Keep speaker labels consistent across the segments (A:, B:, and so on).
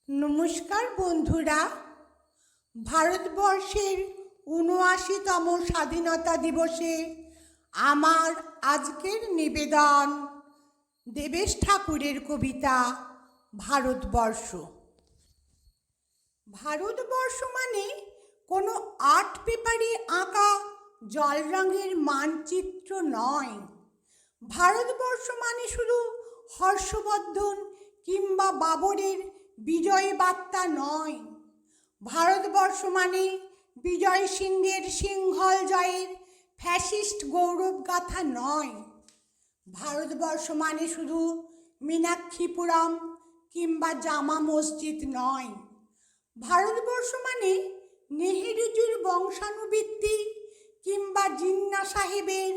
A: নমস্কার বন্ধুরা, ভারতবর্ষের ৭৯তম স্বাধীনতা দিবসে আমার আজকের নিবেদন দেবেশ ঠাকুরের কবিতা ভারতবর্ষ। ভারতবর্ষ মানে কোনো আর্ট পেপারে আঁকা জল রঙের মানচিত্র নয়। ভারতবর্ষ মানে শুধু হর্ষবর্ধন কিংবা বাবরের বিজয় বার্তা নয়। ভারতবর্ষ মানে বিজয় সিংহের সিংহল জয়ের ফ্যাসিস্ট গৌরবগাথা নয়। ভারতবর্ষ মানে শুধু মীনাক্ষীপুরম কিংবা জামা মসজিদ নয়। ভারতবর্ষ মানে নেহেরুজির বংশানুবৃত্তি কিংবা জিন্না সাহেবের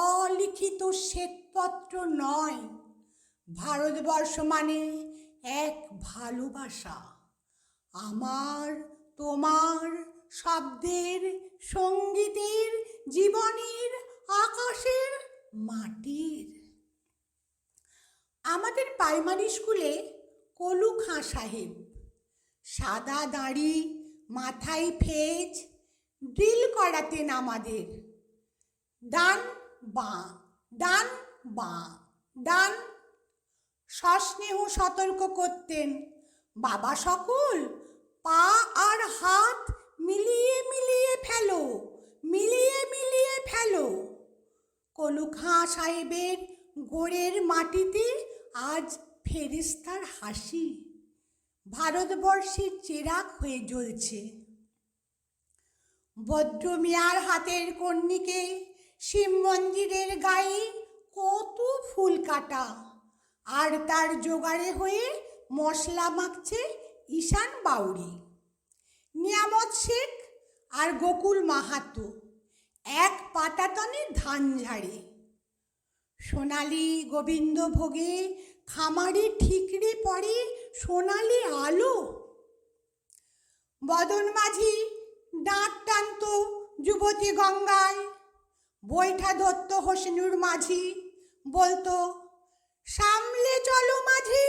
A: অলিখিত শ্বেতপত্র নয়। ভারতবর্ষ মানে এক ভালোবাসা, আমার তোমার শব্দের, সঙ্গীতের, জীবনের, আকাশের, মাটির। আমাদের প্রাইমারি স্কুলে কলু খাঁ সাহেব, সাদা দাড়ি, মাথায় ফেজ, ড্রিল করাতেন আমাদের। ডান বাঁ, ডান বাঁ, ডান। সস্নেহ সতর্ক করতেন, বাবা সকল পা আর হাত মিলিয়ে মিলিয়ে ফেলো, মিলিয়ে মিলিয়ে ফেলো। কলু খাঁ সাহেবের গোড়ের মাটিতে আজ ফেরেশতার হাসি ভারতবর্ষের চেরাগ হয়ে জ্বলছে। বদ্র মিয়ার হাতের কর্ণিকে শিব মন্দিরের গায়ে কত ফুল কাটা, আর তার জোগাড়ে হয়ে মশলা মাখছে ঈশান বাউরি। নিয়ামত শেখ আর গোকুল মাহাতো এক পাটাতনে ধান ঝাড়ে। সোনালি গোবিন্দ ভোগে খামারে ঠিকরে পড়ে সোনালি আলো। বদন মাঝি ডাঁট টানত যুবতী গঙ্গায়, বৈঠা ধরত হোসেনুর মাঝি, বলতো সামলে চলো মাঝি,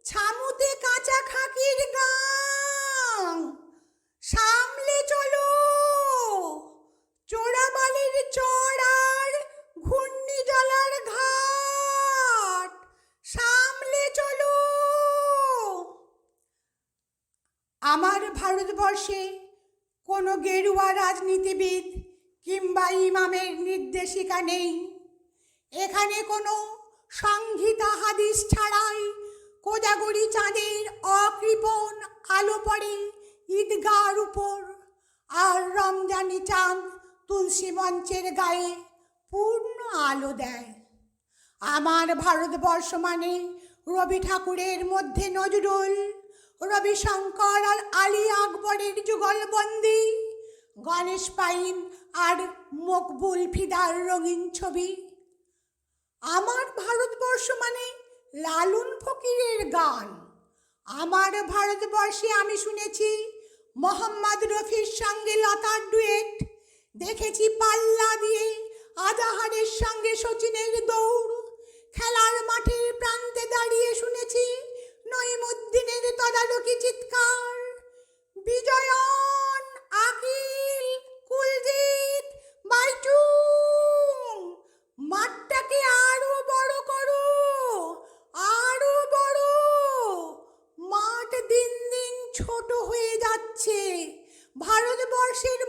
A: ছামুতে কাঁচা খাকির গাং, সামলে চলো চোরাবালির চড়ার ঘূর্ণি জলার ঘাট, সামলে চলো। আমার ভারতবর্ষে কোনো গেরুয়া রাজনীতিবিদ কিংবা ইমামের নির্দেশিকা নেই। এখানে কোনো সংহিতা হাদিস ছাড়াই কোজাগরি চাঁদের অকৃপণ আলো পড়ে ঈদগার উপর, আর রমজানি চাঁদ তুলসী মঞ্চের গায়ে পূর্ণ আলো দেয়। আমার ভারতবর্ষ মানে রবি ঠাকুরের মধ্যে নজরুল, রবি শঙ্কর আর আলী আকবরের যুগলবন্দি, গণেশ পাইন আর মকবুল ফিদার রঙিন ছবি। আমার ভারতবর্ষ মানে লালন ফকিরের গান। আমার ভারতবর্ষে আমি শুনেছি মোহাম্মদ রফির সঙ্গে লতার ডুয়েট, দেখেছি পাল্লা দিয়ে আজাহারের সঙ্গে সচিনের দৌড়, খেলার মাঠের প্রান্তে দাঁড়িয়ে শুনেছি নঈমুদ্দিনের তদারকি চিৎকার, বিজয়ন, আকিল, কুলজিৎ, বাইচুং, মাঠটাকে আরো বড় করো, আরো বড়। মাঠ দিন দিন ছোট হয়ে যাচ্ছে, ভারতবর্ষের